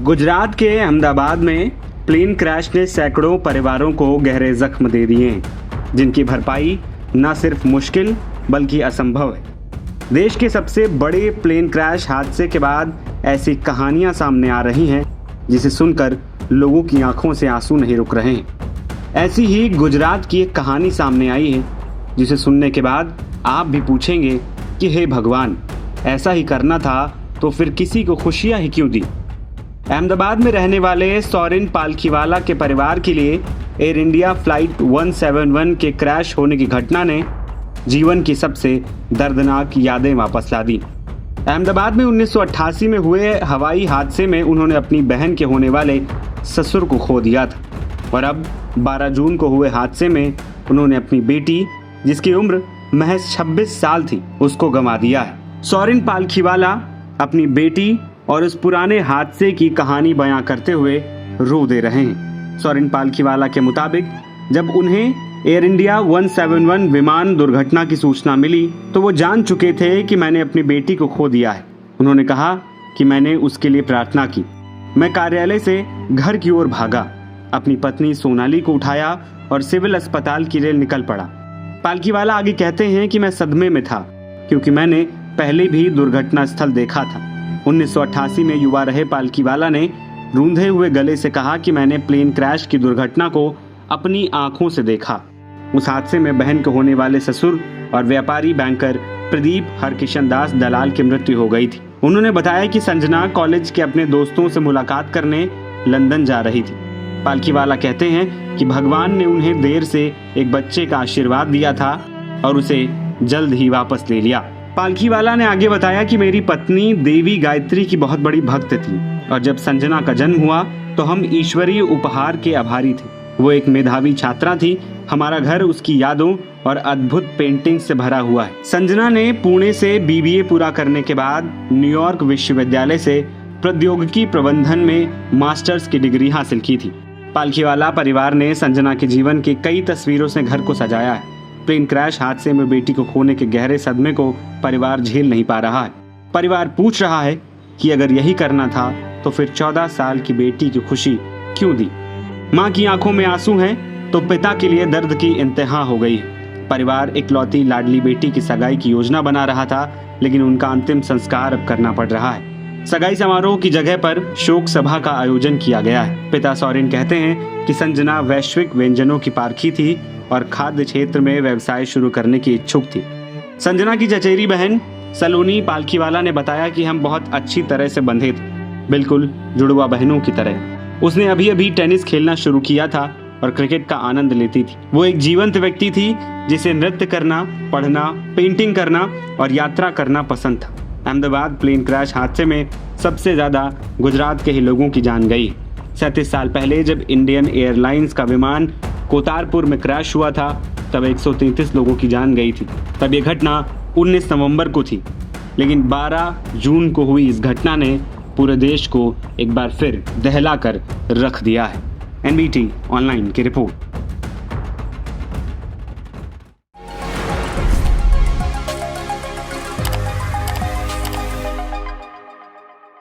गुजरात के अहमदाबाद में plane crash ने सैकड़ों परिवारों को गहरे जख्म दे दिए हैं, जिनकी भरपाई न सिर्फ मुश्किल बल्कि असंभव है। देश के सबसे बड़े प्लेन क्रैश हादसे के बाद ऐसी कहानियां सामने आ रही हैं जिसे सुनकर लोगों की आंखों से आंसू नहीं रुक रहे हैं। ऐसी ही गुजरात की एक कहानी सामने आई है जिसे सुनने के बाद आप भी पूछेंगे कि हे भगवान, ऐसा ही करना था तो फिर किसी को खुशियां ही क्यों दी। अहमदाबाद में रहने वाले सौरिन पालखीवाला के परिवार के लिए एयर इंडिया फ्लाइट 171 के क्रैश होने की घटना ने जीवन की सबसे दर्दनाक यादें वापस ला दी। अहमदाबाद में 1988 में हुए हवाई हादसे में उन्होंने अपनी बहन के होने वाले ससुर को खो दिया था और अब 12 जून को हुए हादसे में उन्होंने अपनी बेटी, जिसकी उम्र महज 26 साल थी, उसको गंवा दिया है। सौरिन पालखीवाला अपनी बेटी और उस पुराने हादसे की कहानी बयां करते हुए रो दे रहे हैं। सौरिन पालखीवाला के मुताबिक जब उन्हें एयर इंडिया 171 विमान दुर्घटना की सूचना मिली तो वो जान चुके थे कि मैंने अपनी बेटी को खो दिया है। उन्होंने कहा कि मैंने उसके लिए प्रार्थना की। मैं कार्यालय से घर की ओर भागा, अपनी पत्नी सोनाली को उठाया और सिविल अस्पताल के लिए निकल पड़ा। पालखीवाला आगे कहते हैं कि मैं सदमे में था क्योंकि मैंने पहले भी दुर्घटना स्थल देखा था। 1988 में युवा रहे पालखीवाला ने रूंधे हुए गले से कहा कि मैंने प्लेन क्रैश की दुर्घटना को अपनी आंखों से देखा। उस हादसे में बहन के होने वाले ससुर और व्यापारी बैंकर प्रदीप हरकिशन दास दलाल की मृत्यु हो गई थी। उन्होंने बताया कि संजना कॉलेज के अपने दोस्तों से मुलाकात करने लंदन जा रही थी। पालखीवाला कहते हैं कि भगवान ने उन्हें देर से एक बच्चे का आशीर्वाद दिया था और उसे जल्द ही वापस ले लिया। पालखीवाला ने आगे बताया कि मेरी पत्नी देवी गायत्री की बहुत बड़ी भक्त थी और जब संजना का जन्म हुआ तो हम ईश्वरीय उपहार के आभारी थे। वो एक मेधावी छात्रा थी। हमारा घर उसकी यादों और अद्भुत पेंटिंग से भरा हुआ है। संजना ने पुणे से बीबीए पूरा करने के बाद न्यूयॉर्क विश्वविद्यालय से प्रौद्योगिकी प्रबंधन में मास्टर्स की डिग्री हासिल की थी। पालखीवाला परिवार ने संजना के जीवन की कई तस्वीरों से घर को सजाया है। प्लेन क्रैश हादसे में बेटी को खोने के गहरे सदमे को परिवार झेल नहीं पा रहा है। परिवार पूछ रहा है कि अगर यही करना था तो फिर 14 साल की बेटी की खुशी क्यों दी। माँ की आंखों में आंसू हैं तो पिता के लिए दर्द की इंतहा हो गई है। परिवार इकलौती लाडली बेटी की सगाई की योजना बना रहा था, लेकिन उनका अंतिम संस्कार अब करना पड़ रहा है। सगाई समारोह की जगह पर शोक सभा का आयोजन किया गया है। पिता सौरिन कहते हैं कि संजना वैश्विक व्यंजनों की पारखी थी और खाद्य क्षेत्र में व्यवसाय शुरू करने की इच्छुक थी। संजना की चचेरी बहन सलोनी पालखीवाला ने बताया कि हम बहुत अच्छी तरह से बंधे थे, बिल्कुल जुड़वा बहनों की तरह। उसने अभी अभी टेनिस खेलना शुरू किया था और क्रिकेट का आनंद लेती थी। वो एक जीवंत व्यक्ति थी जिसे नृत्य करना, पढ़ना, पेंटिंग करना और यात्रा करना पसंद था। अहमदाबाद प्लेन क्रैश हादसे में सबसे ज्यादा गुजरात के ही लोगों की जान गई। 37 साल पहले जब इंडियन एयरलाइंस का विमान कोतारपुर में क्रैश हुआ था तब 133 लोगों की जान गई थी। तब ये घटना 19 नवंबर को थी, लेकिन 12 जून को हुई इस घटना ने पूरे देश को एक बार फिर दहला कर रख दिया है। NBT ऑनलाइन की रिपोर्ट।